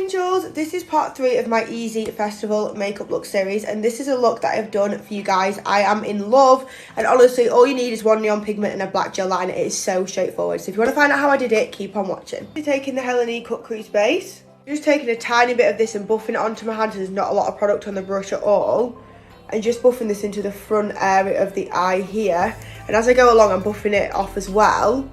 Angels, this is part 3 of my Easy Festival makeup look series, and this is a look that I've done for you guys. I am in love, and honestly all you need is one neon pigment and a black gel liner. It is so straightforward, so if you want to find out how I did it, keep on watching. I'm taking the Elsie Cut Crease base, just taking a tiny bit of this and buffing it onto my hand so there's not a lot of product on the brush at all, and just buffing this into the front area of the eye here. And as I go along I'm buffing it off as well,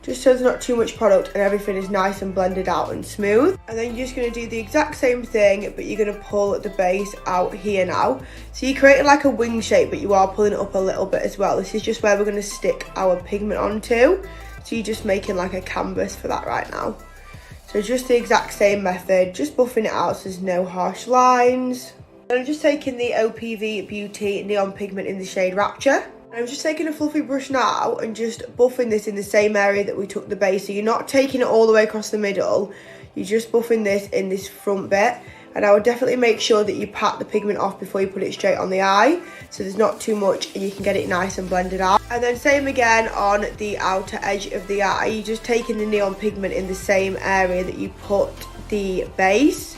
just so there's not too much product and everything is nice and blended out and smooth. And then you're just going to do the exact same thing, but you're going to pull the base out here now. So you're creating like a wing shape, but you are pulling it up a little bit as well. This is just where we're going to stick our pigment onto. So you're just making like a canvas for that right now. So just the exact same method, just buffing it out so there's no harsh lines. And I'm just taking the OPV Beauty Neon Pigment in the shade Rapture. I'm just taking a fluffy brush now and just buffing this in the same area that we took the base. So you're not taking it all the way across the middle, you're just buffing this in this front bit. And I would definitely make sure that you pat the pigment off before you put it straight on the eye, so there's not too much and you can get it nice and blended out. And then same again on the outer edge of the eye, you're just taking the neon pigment in the same area that you put the base,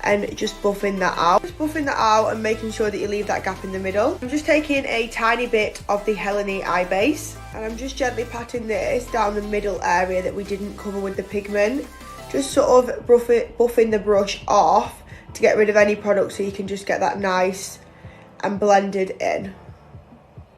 and just buffing that out. Just buffing that out and making sure that you leave that gap in the middle. I'm just taking a tiny bit of the Elsie eye base, and I'm just gently patting this down the middle area that we didn't cover with the pigment. Just sort of buffing the brush off to get rid of any product so you can just get that nice and blended in.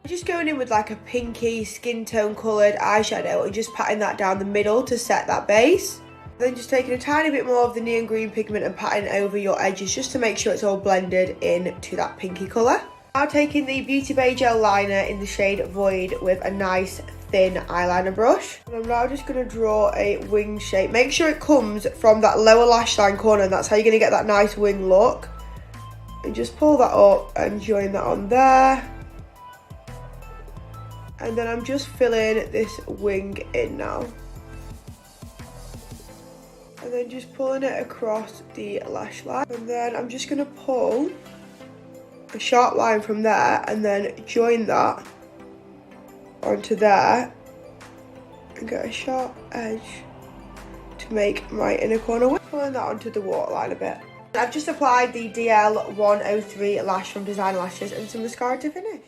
Just going in with like a pinky skin tone coloured eyeshadow and just patting that down the middle to set that base. Then just taking a tiny bit more of the neon green pigment and patting over your edges just to make sure it's all blended into that pinky colour. Now taking the Beauty Bay Gel Liner in the shade Void with a nice thin eyeliner brush. And I'm now just going to draw a wing shape. Make sure it comes from that lower lash line corner, and that's how you're going to get that nice wing look. And just pull that up and join that on there. And then I'm just filling this wing in now. And then just pulling it across the lash line. And then I'm just going to pull a sharp line from there and then join that onto there and get a sharp edge to make my inner corner. Pulling that onto the waterline a bit. I've just applied the DL103 lash from Design Lashes and some mascara to finish.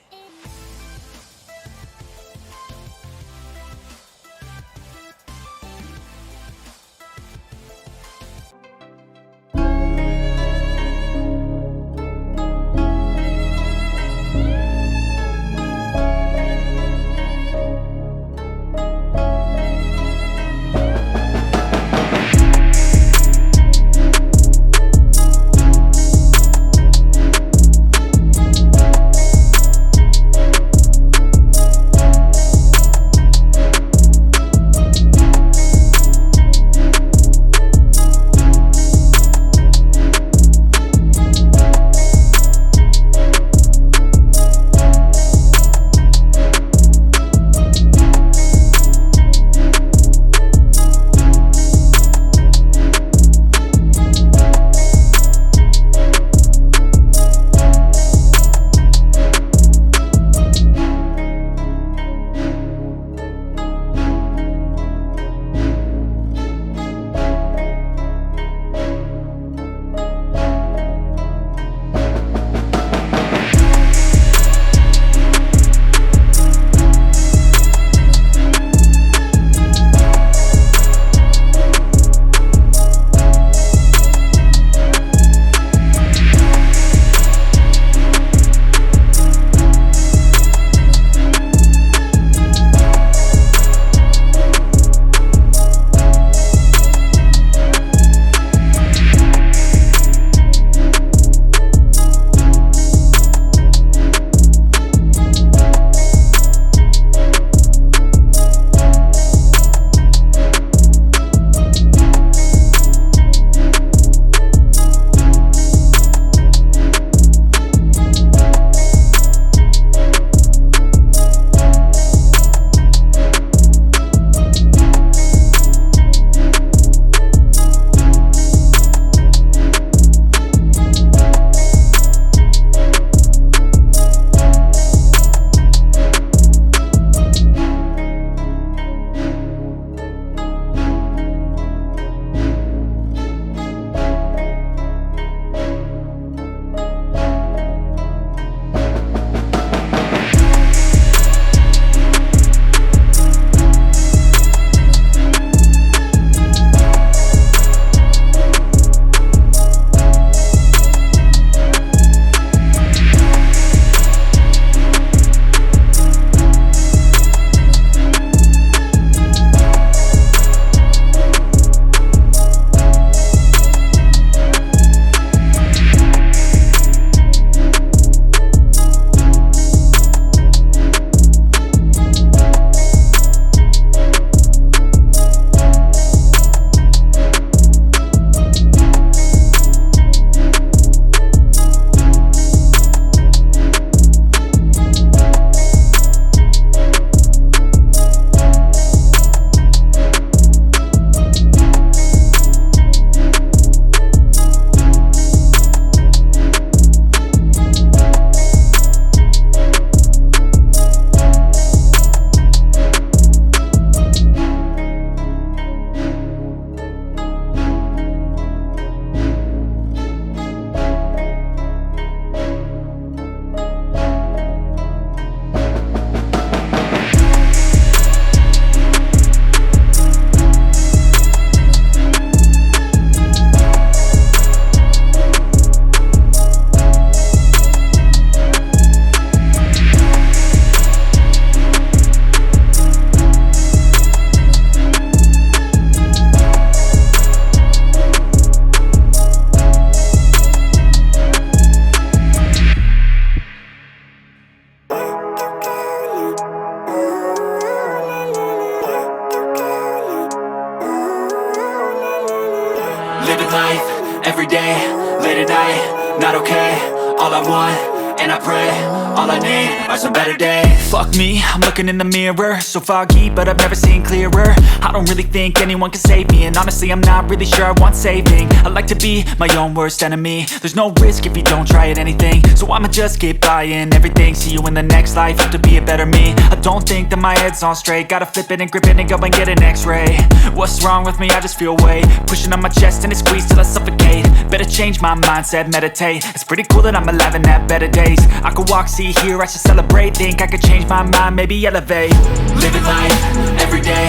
every day, late at night, not okay. All I want, and I pray, all I need are some better days. Fuck me, I'm looking in the mirror, so foggy, but I've never seen clearer. I don't really think anyone can save me, and honestly I'm not really sure I want saving. I like to be my own worst enemy. There's no risk if you don't try at anything, so I'ma just keep buying everything. See you in the next life, have to be a better me. I don't think that my head's on straight, gotta flip it and grip it and go and get an x-ray. What's wrong with me? I just feel weight pushing on my chest and it squeezes till I suffocate. Better change my mindset, meditate. It's pretty cool that I'm alive and have better days. I could walk, see, hear, I should celebrate. Think I could change my mind, maybe elevate. Living life, every day,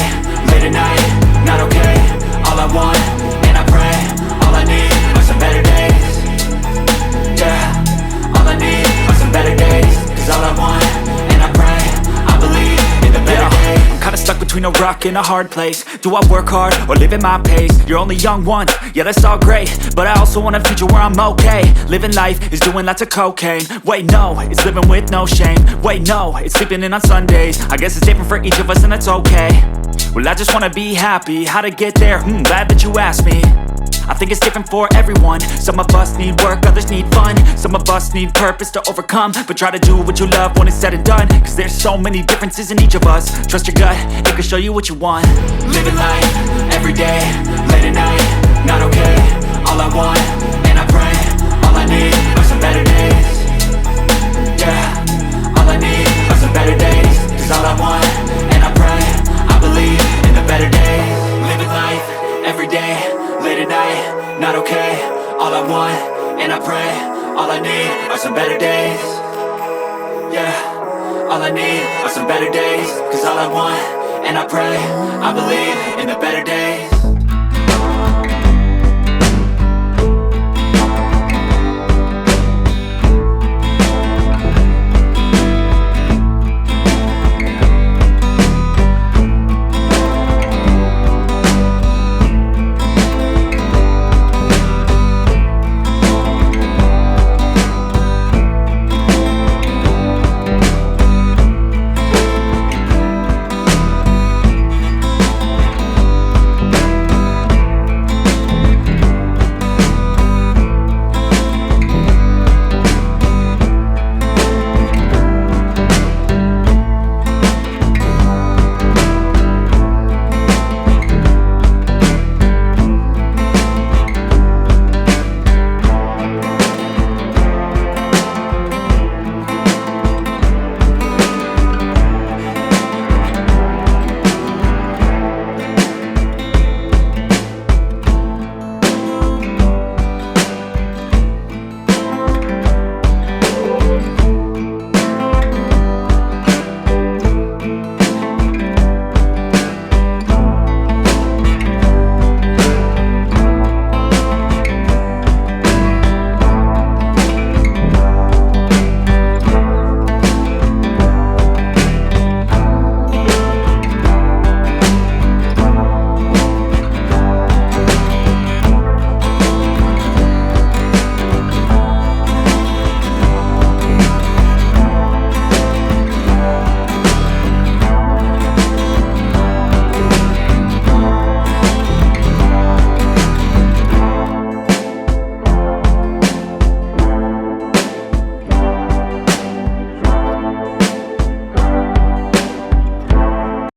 late at night, not okay. All I want, and I pray, all I need are some better days. Yeah, all I need are some better days. Cause all I want, and I pray, I believe in the better days. I'm kinda stuck between a rock and a hard place. Do I work hard or live at my pace? You're only young once, yeah that's all great, but I also want a future where I'm okay. Living life is doing lots of cocaine. Wait no, it's living with no shame. Wait no, it's sleeping in on Sundays. I guess it's different for each of us and that's okay. Well I just wanna be happy, how to get there? Glad that you asked me. I think it's different for everyone. Some of us need work, others need fun. Some of us need purpose to overcome. But try to do what you love when it's said and done, cause there's so many differences in each of us. Trust your gut, it can show you what you want. Living life, every day, late at night, not okay. All I want, and I pray, all I need are some better days. Yeah, all I need are some better days. Cause all I want, and I pray, I believe in the better days. Living life, every day, late at night, not okay. All I want, and I pray, all I need are some better days. Yeah, all I need are some better days. Cause all I want, and I pray, I believe in the better days.